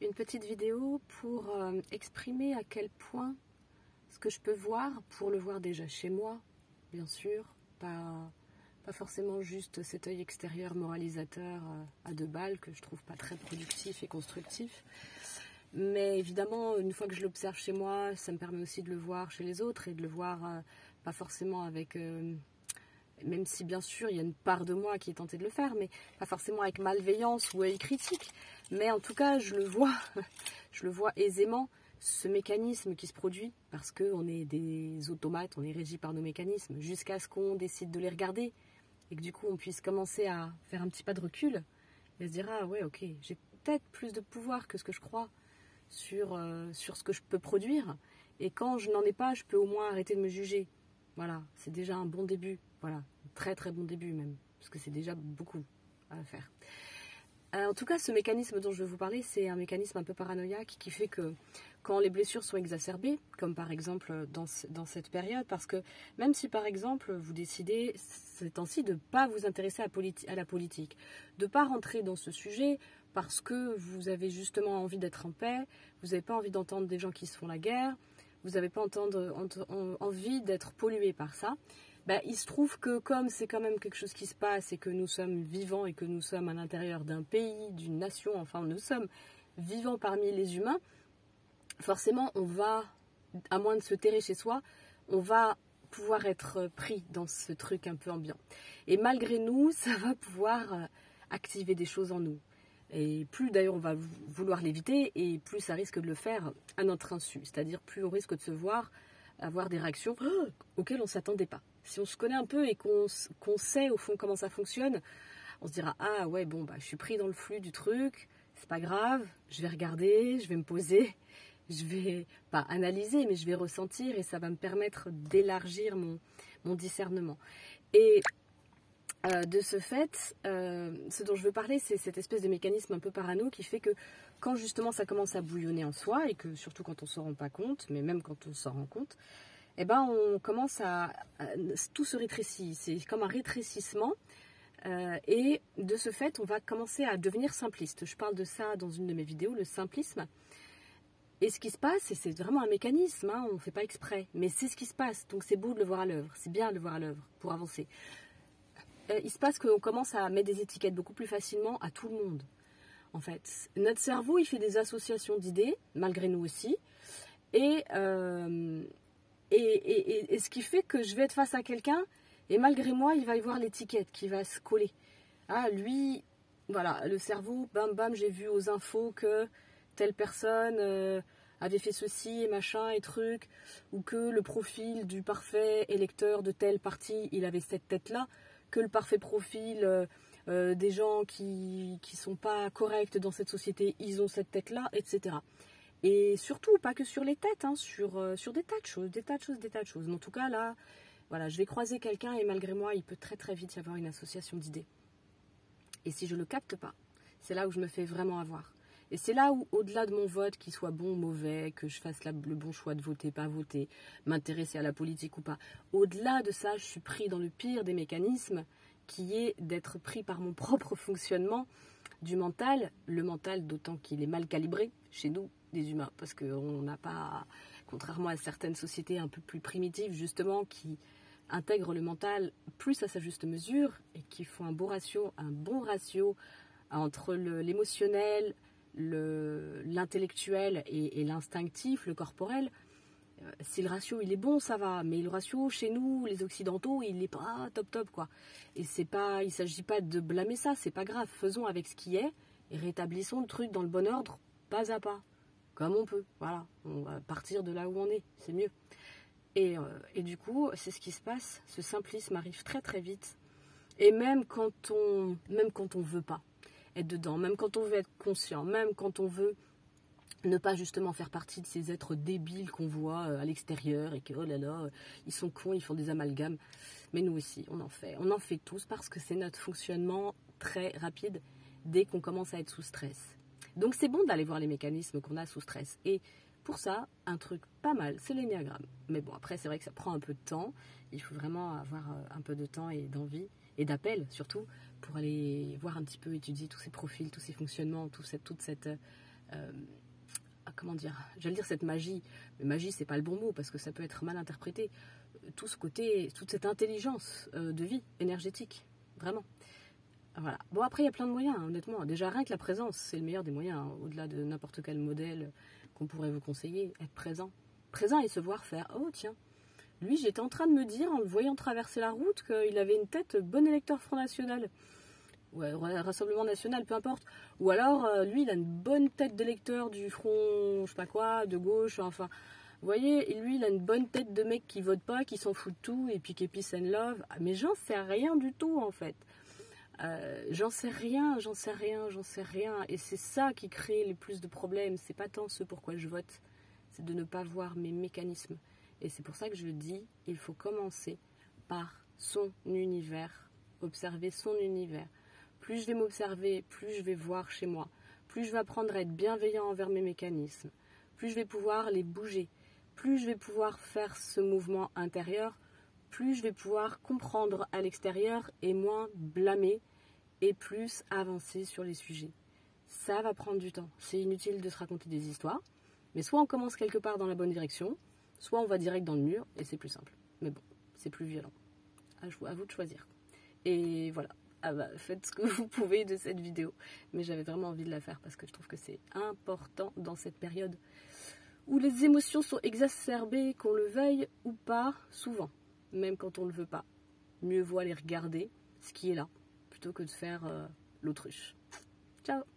une petite vidéo pour exprimer à quel point ce que je peux voir, pour le voir déjà chez moi, bien sûr, pas forcément juste cet œil extérieur moralisateur à deux balles que je trouve pas très productif et constructif. Mais évidemment, une fois que je l'observe chez moi, ça me permet aussi de le voir chez les autres et de le voir pas forcément avec... même si bien sûr il y a une part de moi qui est tentée de le faire, mais pas forcément avec malveillance ou œil critique. Mais en tout cas, je le vois aisément, ce mécanisme qui se produit, parce qu'on est des automates, on est régis par nos mécanismes, jusqu'à ce qu'on décide de les regarder, et que du coup on puisse commencer à faire un petit pas de recul, et se dire, ah ouais, ok, j'ai peut-être plus de pouvoir que ce que je crois sur ce que je peux produire, et quand je n'en ai pas, je peux au moins arrêter de me juger. Voilà, c'est déjà un bon début, voilà, un très très bon début même, parce que c'est déjà beaucoup à faire. En tout cas, ce mécanisme dont je vais vous parler, c'est un mécanisme un peu paranoïaque qui fait que quand les blessures sont exacerbées, comme par exemple dans cette période, parce que même si par exemple vous décidez ces temps-ci de ne pas vous intéresser à la politique, de ne pas rentrer dans ce sujet parce que vous avez justement envie d'être en paix, vous n'avez pas envie d'entendre des gens qui se font la guerre, vous n'avez pas envie d'être pollué par ça, ben, il se trouve que comme c'est quand même quelque chose qui se passe et que nous sommes vivants et que nous sommes à l'intérieur d'un pays, d'une nation, enfin nous sommes vivants parmi les humains, forcément on va, à moins de se terrer chez soi, on va pouvoir être pris dans ce truc un peu ambiant. Et malgré nous, ça va pouvoir activer des choses en nous. Et plus d'ailleurs on va vouloir l'éviter, et plus ça risque de le faire à notre insu. C'est-à-dire plus on risque de se voir avoir des réactions auxquelles on ne s'attendait pas. Si on se connaît un peu et qu'on sait au fond comment ça fonctionne, on se dira, ah ouais, bon, bah, je suis pris dans le flux du truc, c'est pas grave, je vais regarder, je vais me poser, je vais pas analyser, mais je vais ressentir, et ça va me permettre d'élargir mon discernement. Et de ce fait, ce dont je veux parler, c'est cette espèce de mécanisme un peu parano qui fait que quand justement ça commence à bouillonner en soi, et que surtout quand on ne s'en rend pas compte, mais même quand on s'en rend compte, eh ben on commence tout se rétrécit, c'est comme un rétrécissement, et de ce fait on va commencer à devenir simpliste. Je parle de ça dans une de mes vidéos, le simplisme. Et ce qui se passe, et c'est vraiment un mécanisme, hein, on ne fait pas exprès, mais c'est ce qui se passe, donc c'est beau de le voir à l'œuvre, c'est bien de le voir à l'œuvre pour avancer. Il se passe qu'on commence à mettre des étiquettes beaucoup plus facilement à tout le monde. En fait, notre cerveau, il fait des associations d'idées, malgré nous aussi, et ce qui fait que je vais être face à quelqu'un, et malgré moi, il va y voir l'étiquette qui va se coller. Ah, lui, voilà, le cerveau, bam bam, j'ai vu aux infos que telle personne avait fait ceci et machin et truc, ou que le profil du parfait électeur de tel parti, il avait cette tête-là, que le parfait profil des gens qui sont pas corrects dans cette société, ils ont cette tête-là, etc. Et surtout, pas que sur les têtes, hein, sur des tas de choses. Mais en tout cas, là, voilà, je vais croiser quelqu'un et malgré moi, il peut très très vite y avoir une association d'idées. Et si je ne le capte pas, c'est là où je me fais vraiment avoir. Et c'est là où, au-delà de mon vote, qu'il soit bon ou mauvais, que je fasse le bon choix de voter, pas voter, m'intéresser à la politique ou pas, au-delà de ça, je suis pris dans le pire des mécanismes, qui est d'être pris par mon propre fonctionnement du mental, le mental d'autant qu'il est mal calibré chez nous, des humains, parce qu'on n'a pas, contrairement à certaines sociétés un peu plus primitives, justement, qui intègrent le mental plus à sa juste mesure et qui font un bon ratio entre l'émotionnel, l'intellectuel et l'instinctif, le corporel. Si le ratio il est bon, ça va, mais le ratio chez nous, les occidentaux, il n'est pas top quoi. Et il s'agit pas de blâmer ça, c'est pas grave, faisons avec ce qui est et rétablissons le truc dans le bon ordre, pas à pas, comme on peut. Voilà, on va partir de là où on est, c'est mieux. Et du coup, c'est ce qui se passe, ce simplisme arrive très très vite. Et même quand on veut pas être dedans, même quand on veut être conscient, même quand on veut ne pas justement faire partie de ces êtres débiles qu'on voit à l'extérieur et que oh là là, ils sont cons, ils font des amalgames. Mais nous aussi, on en fait tous parce que c'est notre fonctionnement très rapide dès qu'on commence à être sous stress. Donc c'est bon d'aller voir les mécanismes qu'on a sous stress. Et pour ça, un truc pas mal, c'est l'énéagramme. Mais bon, après c'est vrai que ça prend un peu de temps, il faut vraiment avoir un peu de temps et d'envie, et d'appel surtout, pour aller voir un petit peu, étudier tous ces profils, tous ces fonctionnements, toute cette comment dire, j'allais dire cette magie, mais magie c'est pas le bon mot parce que ça peut être mal interprété, tout ce côté, toute cette intelligence de vie énergétique, vraiment. Voilà. Bon, après il y a plein de moyens, hein, honnêtement, déjà rien que la présence c'est le meilleur des moyens, hein, au-delà de n'importe quel modèle qu'on pourrait vous conseiller, être présent et se voir faire, oh tiens, lui j'étais en train de me dire en le voyant traverser la route qu'il avait une tête bon électeur Front National. Ouais, Rassemblement National, peu importe. Ou alors, lui, il a une bonne tête d'électeur du front, je sais pas quoi, de gauche, enfin. Vous voyez, et lui, il a une bonne tête de mec qui vote pas, qui s'en fout de tout, et puis qui est peace and love. Mais j'en sais rien du tout, en fait. J'en sais rien. Et c'est ça qui crée le plus de problèmes. C'est pas tant ce pourquoi je vote, c'est de ne pas voir mes mécanismes. Et c'est pour ça que je dis, il faut commencer par son univers, observer son univers. Plus je vais m'observer, plus je vais voir chez moi, plus je vais apprendre à être bienveillant envers mes mécanismes, plus je vais pouvoir les bouger, plus je vais pouvoir faire ce mouvement intérieur, plus je vais pouvoir comprendre à l'extérieur et moins blâmer et plus avancer sur les sujets. Ça va prendre du temps. C'est inutile de se raconter des histoires, mais soit on commence quelque part dans la bonne direction, soit on va direct dans le mur et c'est plus simple. Mais bon, c'est plus violent. À vous de choisir. Et voilà. Ah bah, faites ce que vous pouvez de cette vidéo. Mais j'avais vraiment envie de la faire parce que je trouve que c'est important dans cette période où les émotions sont exacerbées, qu'on le veuille ou pas, souvent. Même quand on ne le veut pas. Mieux vaut aller regarder ce qui est là, plutôt que de faire l'autruche. Ciao!